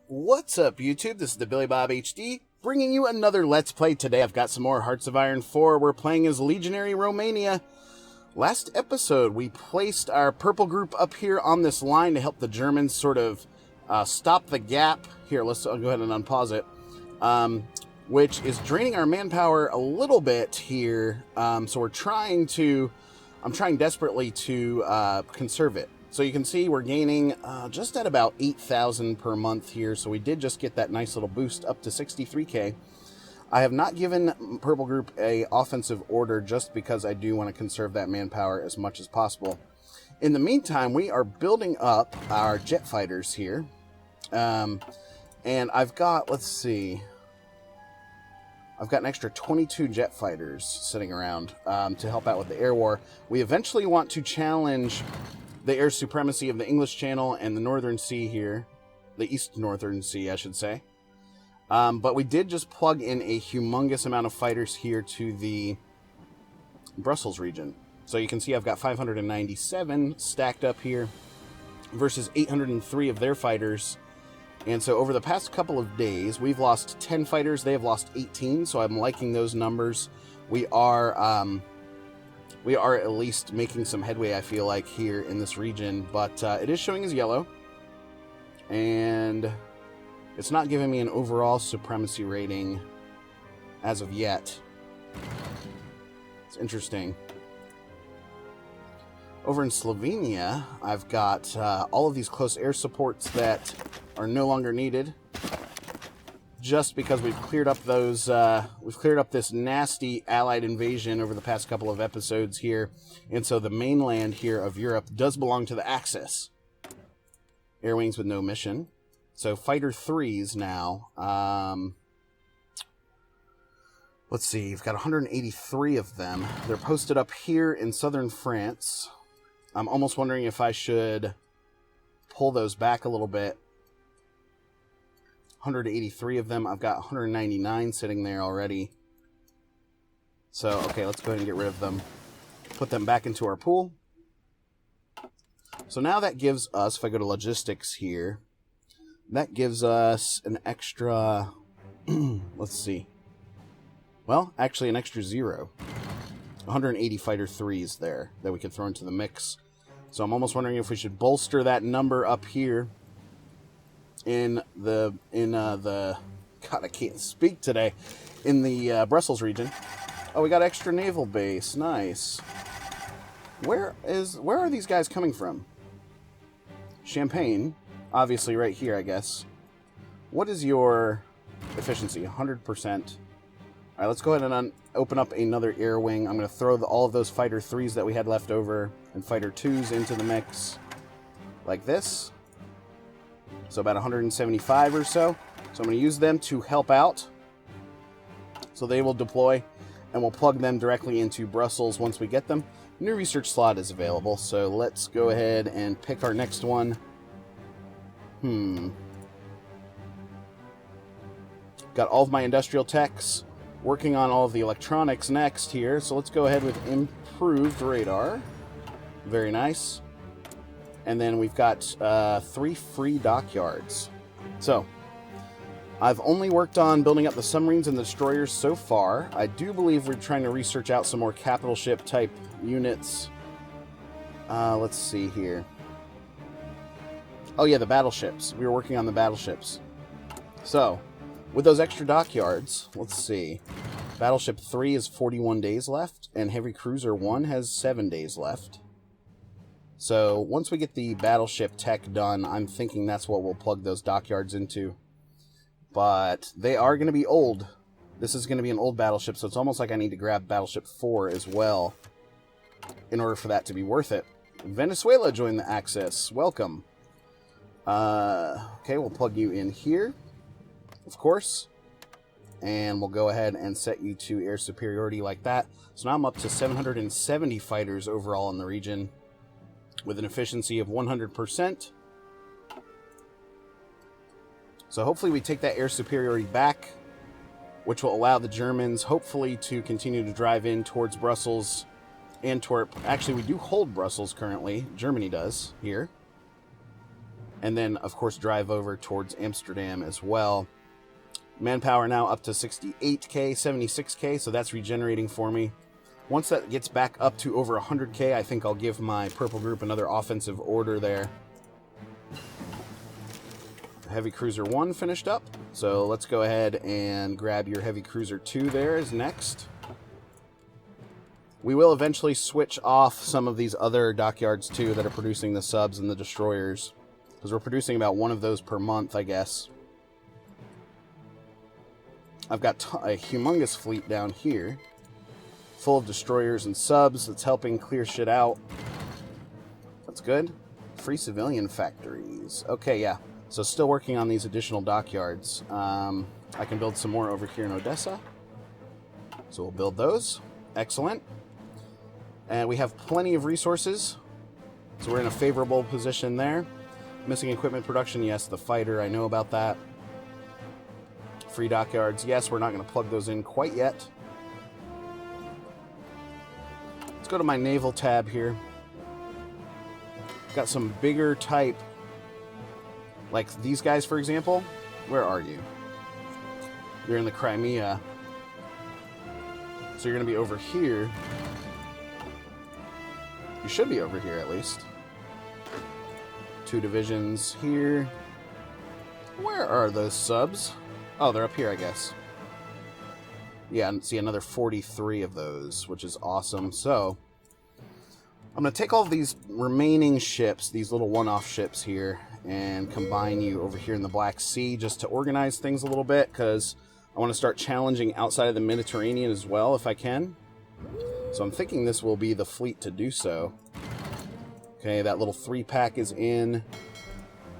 What's up, YouTube? This is TheBillyBobHD, bringing you another Let's Play today. I've got some more Hearts of Iron IV. We're playing as Legionary Romania. Last episode, we placed our purple group up here on this line to help the Germans sort of stop the gap. Here, I'll go ahead and unpause it. Which is draining our manpower a little bit here. So I'm trying desperately to conserve it. So you can see we're gaining just at about 8,000 per month here. So we did just get that nice little boost up to 63k. I have not given Purple Group a offensive order just because I do want to conserve that manpower as much as possible. In the meantime, we are building up our jet fighters here. And I've got, let's see, I've got an extra 22 jet fighters sitting around to help out with the air war. We eventually want to challenge the air supremacy of the English Channel and the Northern Sea here. The East Northern Sea, I should say. But we did just plug in a humongous amount of fighters here to the Brussels region. So you can see I've got 597 stacked up here versus 803 of their fighters. And so over the past couple of days, we've lost 10 fighters. They have lost 18, so I'm liking those numbers. We are at least making some headway, I feel like, here in this region. But it is showing as yellow. And it's not giving me an overall supremacy rating as of yet. It's interesting. Over in Slovenia, I've got all of these close air supports that are no longer needed, just because we've cleared up those. We've cleared up this nasty Allied invasion over the past couple of episodes here, and so the mainland here of Europe does belong to the Axis. Air wings with no mission. So fighter 3s now. Let's see. You've got 183 of them. They're posted up here in southern France. I'm almost wondering if I should pull those back a little bit. 183 of them. I've got 199 sitting there already. So, okay, let's go ahead and get rid of them. Put them back into our pool. So now that gives us, if I go to logistics here, that gives us an extra, let's see. Well, actually an extra 0. 180 fighter 3s there that we could throw into the mix. So I'm almost wondering if we should bolster that number up here in the God, I can't speak today, in the Brussels region. Oh, we got extra naval base. Nice. Where are these guys coming from? Champagne, obviously right here, I guess. What is your efficiency? 100%. All right, let's go ahead and open up another air wing. I'm going to throw all of those fighter 3s that we had left over and fighter 2s into the mix like this. So about 175 or so. So I'm going to use them to help out. So they will deploy, and we'll plug them directly into Brussels once we get them. New research slot is available, so let's go ahead and pick our next one. Got all of my industrial techs. Working on all of the electronics next here, so let's go ahead with improved radar. Very nice. And then we've got 3 free dockyards. So, I've only worked on building up the submarines and the destroyers so far. I do believe we're trying to research out some more capital ship type units. Let's see here. Oh yeah, the battleships. We were working on the battleships. So, with those extra dockyards, let's see. Battleship 3 is 41 days left, and Heavy Cruiser 1 has 7 days left. So, once we get the battleship tech done, I'm thinking that's what we'll plug those dockyards into. But they are going to be old. This is going to be an old battleship, so it's almost like I need to grab Battleship 4 as well in order for that to be worth it. Venezuela joined the Axis. Welcome. Okay, we'll plug you in here, of course, and we'll go ahead and set you to air superiority like that. So now I'm up to 770 fighters overall in the region with an efficiency of 100%. So hopefully we take that air superiority back, which will allow the Germans hopefully to continue to drive in towards Brussels, Antwerp. Actually, we do hold Brussels currently. Germany does here. and then, of course, drive over towards Amsterdam as well. Manpower now up to 68k, 76k, so that's regenerating for me. Once that gets back up to over 100k, I think I'll give my purple group another offensive order there. Heavy Cruiser 1 finished up, so let's go ahead and grab your Heavy Cruiser 2 there is next. We will eventually switch off some of these other dockyards too that are producing the subs and the destroyers, because we're producing about one of those per month, I guess. I've got a humongous fleet down here, full of destroyers and subs. That's helping clear shit out. That's good. Free civilian factories. Okay, yeah. So still working on these additional dockyards. I can build some more over here in Odessa. So we'll build those. Excellent. And we have plenty of resources. So we're in a favorable position there. Missing equipment production. Yes, the fighter. I know about that. Free dockyards. Yes, we're not going to plug those in quite yet. Let's go to my naval tab here. Got some bigger type, like these guys, for example. Where are you? You're in the Crimea. So you're going to be over here. You should be over here, at least. 2 divisions here. Where are those subs? Oh, they're up here, I guess. Yeah, and see another 43 of those, which is awesome. So, I'm going to take all of these remaining ships, these little one-off ships here, and combine you over here in the Black Sea just to organize things a little bit, because I want to start challenging outside of the Mediterranean as well, if I can. So I'm thinking this will be the fleet to do so. Okay, that little 3-pack is in.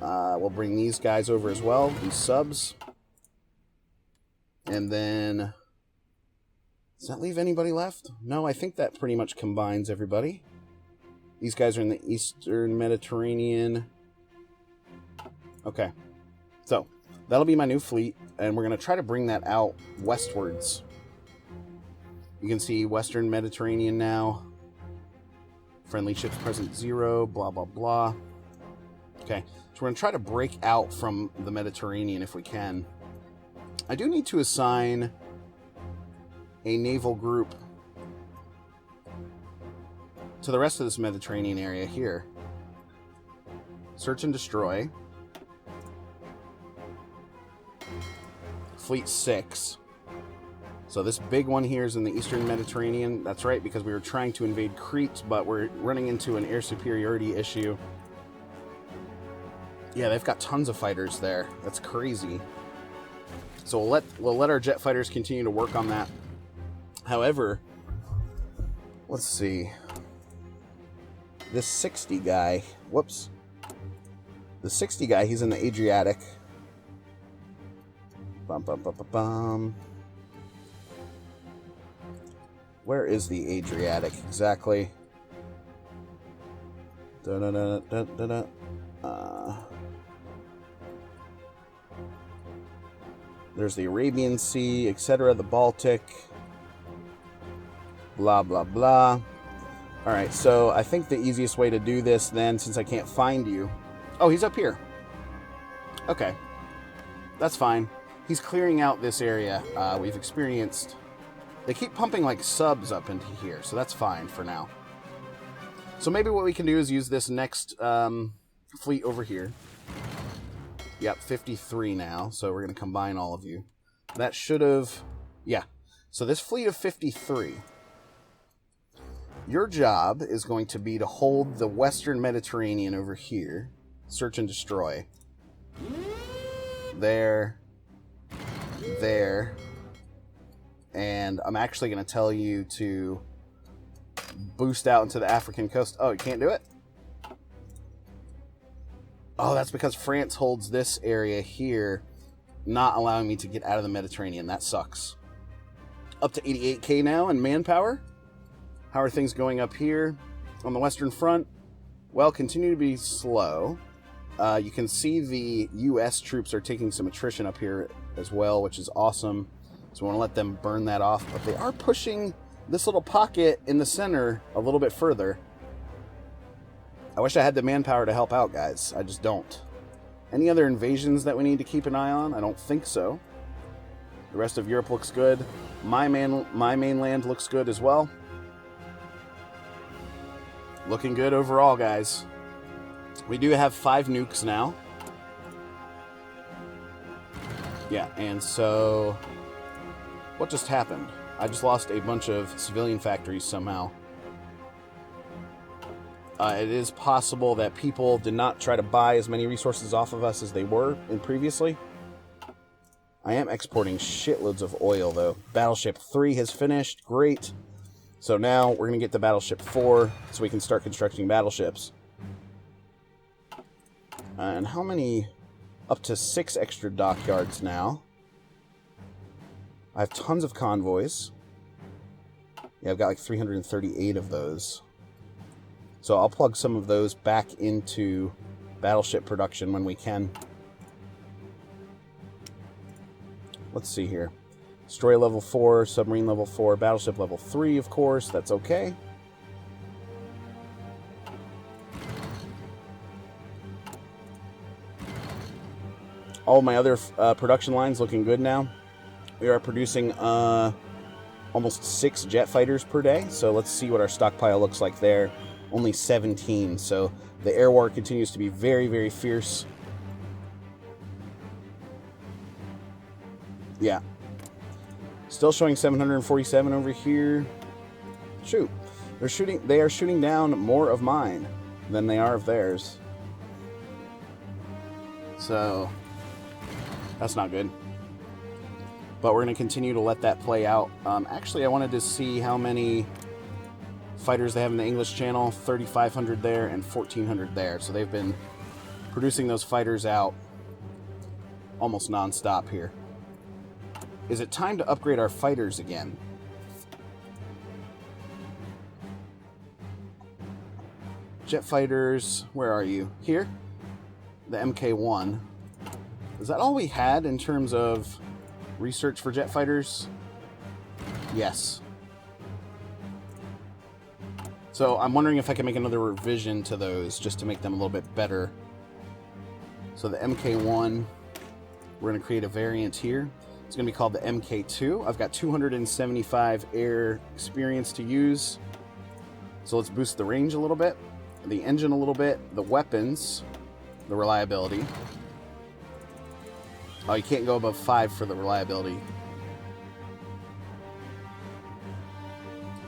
We'll bring these guys over as well, these subs. And then, does that leave anybody left? No, I think that pretty much combines everybody. These guys are in the Eastern Mediterranean. Okay, so that'll be my new fleet, and we're going to try to bring that out westwards. You can see Western Mediterranean now. Friendly ships present 0, blah, blah, blah. Okay, so we're going to try to break out from the Mediterranean if we can. I do need to assign a naval group to the rest of this Mediterranean area here. Search and destroy. Fleet 6. So this big one here is in the Eastern Mediterranean. That's right, because we were trying to invade Crete, but we're running into an air superiority issue. Yeah, they've got tons of fighters there. That's crazy. So we'll let our jet fighters continue to work on that. However, let's see. This 60 guy, whoops. The 60 guy, he's in the Adriatic. Bum, bum, bum, bum, bum. Where is the Adriatic exactly? Da, da, da, da, da, da. There's the Arabian Sea, etc., the Baltic. Blah, blah, blah. Alright, so I think the easiest way to do this then, since I can't find you... Oh, he's up here. Okay. That's fine. He's clearing out this area. We've experienced... They keep pumping, like, subs up into here, so that's fine for now. So maybe what we can do is use this next fleet over here. Yep, 53 now, so we're going to combine all of you. That should have... Yeah. So this fleet of 53... Your job is going to be to hold the Western Mediterranean over here. Search and destroy. There. There. And I'm actually going to tell you to boost out into the African coast. Oh, you can't do it? Oh, that's because France holds this area here, not allowing me to get out of the Mediterranean. That sucks. Up to 88k now in manpower. How are things going up here on the Western Front? Well, continue to be slow. You can see the U.S. troops are taking some attrition up here as well, which is awesome. So we want to let them burn that off. But they are pushing this little pocket in the center a little bit further. I wish I had the manpower to help out, guys. I just don't. Any other invasions that we need to keep an eye on? I don't think so. The rest of Europe looks good. My mainland looks good as well. Looking good overall, guys. We do have 5 nukes now. Yeah, and so... what just happened? I just lost a bunch of civilian factories somehow. It is possible that people did not try to buy as many resources off of us as they were in previously. I am exporting shitloads of oil, though. Battleship 3 has finished. Great. So now we're going to get to Battleship 4 so we can start constructing battleships. And how many? Up to 6 extra dockyards now. I have tons of convoys. Yeah, I've got like 338 of those. So I'll plug some of those back into battleship production when we can. Let's see here. Destroyer level 4, submarine level 4, battleship level 3, of course. That's okay. All my other production lines looking good now. We are producing almost 6 jet fighters per day. So let's see what our stockpile looks like there. Only 17. So the air war continues to be very, very fierce. Yeah. Still showing 747 over here. Shoot. They are shooting down more of mine than they are of theirs. So that's not good. But we're going to continue to let that play out. Actually, I wanted to see how many fighters they have in the English channel. 3,500 there and 1,400 there. So they've been producing those fighters out almost non-stop here. Is it time to upgrade our fighters again? Jet fighters, where are you? Here? The Mk1. Is that all we had in terms of research for jet fighters? Yes. So I'm wondering if I can make another revision to those just to make them a little bit better. So the Mk1, we're going to create a variant here. It's going to be called the Mk2. I've got 275 air experience to use. So let's boost the range a little bit, the engine a little bit, the weapons, the reliability. Oh, you can't go above 5 for the reliability.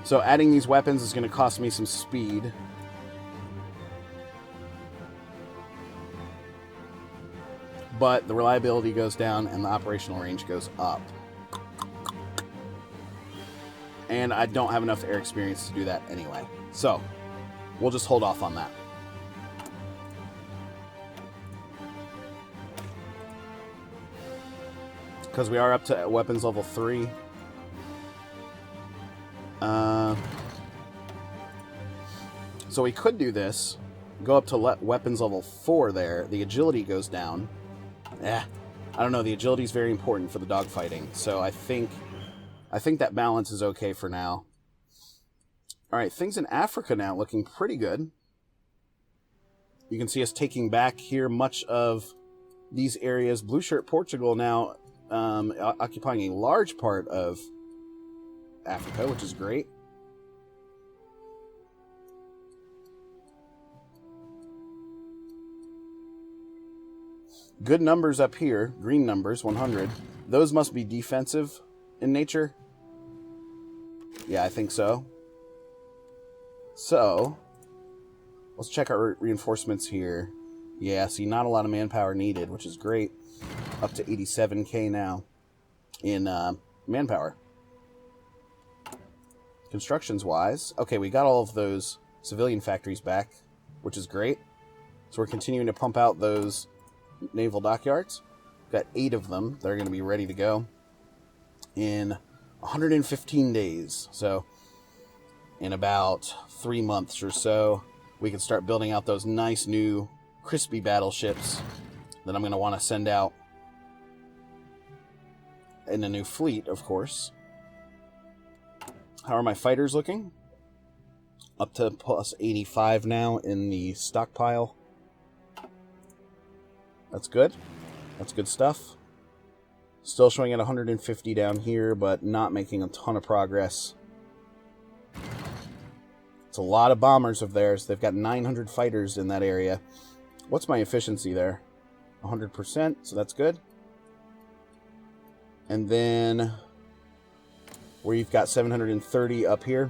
So adding these weapons is going to cost me some speed. But the reliability goes down and the operational range goes up. And I don't have enough air experience to do that anyway. So we'll just hold off on that. Because we are up to weapons level 3. So we could do this. Go up to weapons level 4 there. The agility goes down. I don't know. The agility is very important for the dogfighting. So I think that balance is okay for now. All right, things in Africa now looking pretty good. You can see us taking back here much of these areas. Blue Shirt Portugal now occupying a large part of Africa, which is great. Good numbers up here. Green numbers, 100. Those must be defensive in nature. Yeah, I think so. So, let's check our reinforcements here. Yeah, see, not a lot of manpower needed, which is great. Up to 87k now in manpower. Constructions-wise, okay, we got all of those civilian factories back, which is great. So we're continuing to pump out those naval dockyards. We've got 8 of them that are going to be ready to go in 115 days. So in about 3 months or so, we can start building out those nice new crispy battleships that I'm going to want to send out in a new fleet, of course. How are my fighters looking? Up to plus 85 now in the stockpile. That's good. That's good stuff. Still showing at 150 down here, but not making a ton of progress. It's a lot of bombers of theirs. They've got 900 fighters in that area. What's my efficiency there? 100%, so that's good. And then where you've got 730 up here.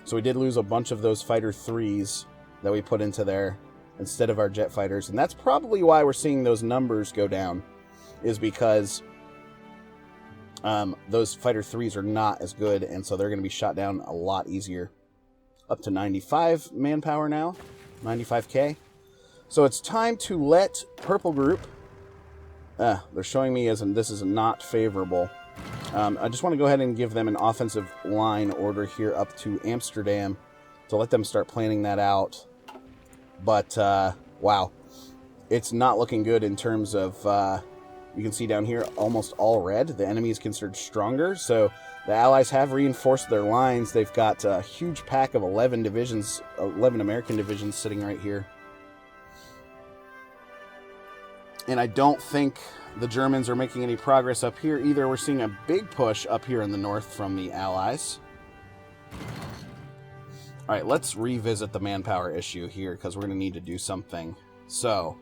So we did lose a bunch of those fighter 3s that we put into there instead of our jet fighters. And that's probably why we're seeing those numbers go down, is because those fighter 3s are not as good, and so they're going to be shot down a lot easier. Up to 95 manpower now, 95k. So it's time to let Purple Group... they're showing me as in this is not favorable. I just want to go ahead and give them an offensive line order here up to Amsterdam to let them start planning that out. But, wow. It's not looking good in terms of, you can see down here, almost all red. The enemy is considered stronger, so the Allies have reinforced their lines. They've got a huge pack of 11 divisions, 11 American divisions sitting right here. And I don't think the Germans are making any progress up here either. We're seeing a big push up here in the north from the Allies. All right, let's revisit the manpower issue here because we're going to need to do something. So,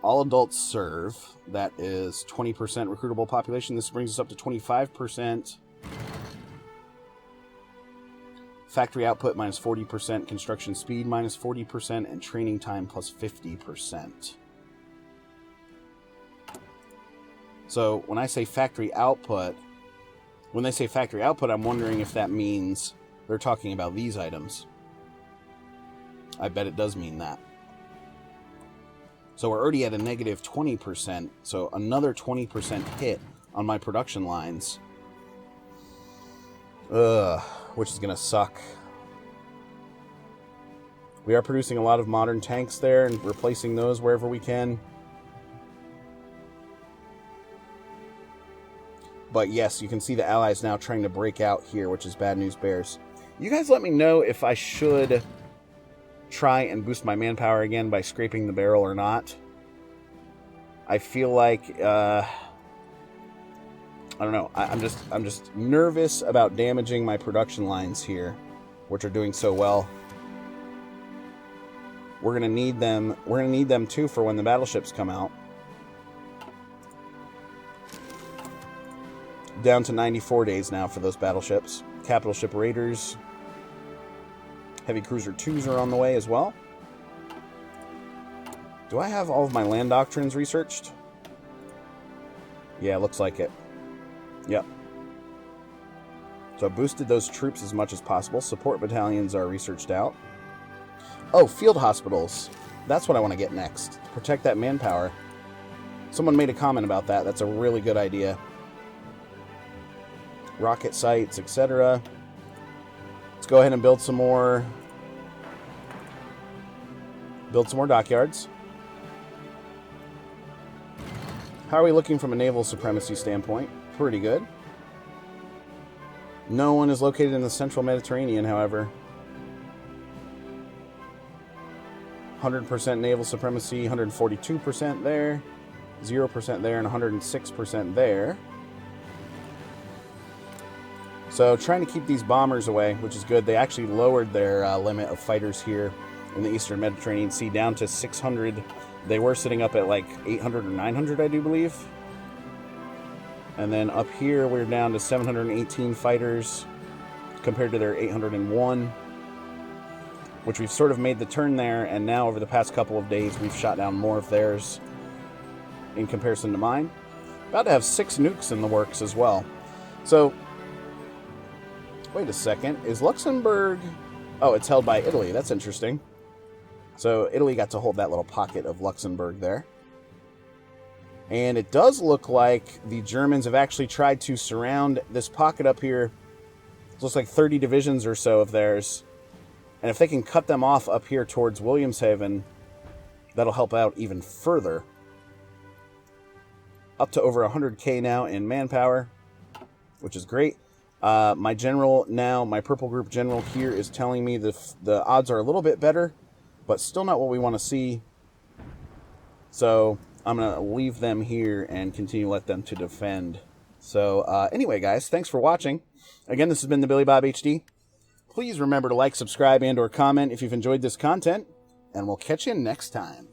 all adults serve. That is 20% recruitable population. This brings us up to 25%. Factory output minus 40%. Construction speed minus 40%. And training time plus 50%. So when I say factory output, when they say factory output, I'm wondering if that means they're talking about these items. I bet it does mean that. So we're already at a negative 20%, so another 20% hit on my production lines. Which is going to suck. We are producing a lot of modern tanks there and replacing those wherever we can. But yes, you can see the Allies now trying to break out here, which is bad news bears. You guys let me know if I should try and boost my manpower again by scraping the barrel or not. I feel like, I don't know. I'm just nervous about damaging my production lines here, which are doing so well. We're gonna need them. We're gonna need them too for when the battleships come out. Down to 94 days now for those battleships. Capital ship raiders. Heavy cruiser 2s are on the way as well. Do I have all of my land doctrines researched? Yeah, looks like it. Yep. So I boosted those troops as much as possible. Support battalions are researched out. Oh, field hospitals. That's what I want to get next. Protect that manpower. Someone made a comment about that. That's a really good idea. Rocket sites, etc. Let's go ahead and build some more. Build some more dockyards. How are we looking from a naval supremacy standpoint? Pretty good. No one is located in the central Mediterranean, however. 100% naval supremacy, 142% there, 0% there, and 106% there. So trying to keep these bombers away, which is good. They actually lowered their limit of fighters here in the Eastern Mediterranean Sea down to 600. They were sitting up at like 800 or 900, I do believe. And then up here, we're down to 718 fighters compared to their 801, which we've sort of made the turn there. And now over the past couple of days, we've shot down more of theirs in comparison to mine. About to have 6 nukes in the works as well. So, wait a second. Is Luxembourg... Oh, it's held by Italy. That's interesting. So Italy got to hold that little pocket of Luxembourg there. And it does look like the Germans have actually tried to surround this pocket up here. It looks like 30 divisions or so of theirs. And if they can cut them off up here towards Williamshaven, that'll help out even further. Up to over 100k now in manpower, which is great. My general now, my purple group general here is telling me the odds are a little bit better, but still not what we want to see. So I'm going to leave them here and continue to let them to defend. So, anyway, guys, thanks for watching. Again, this has been the Billy Bob HD. Please remember to like, subscribe, and or comment if you've enjoyed this content, and we'll catch you next time.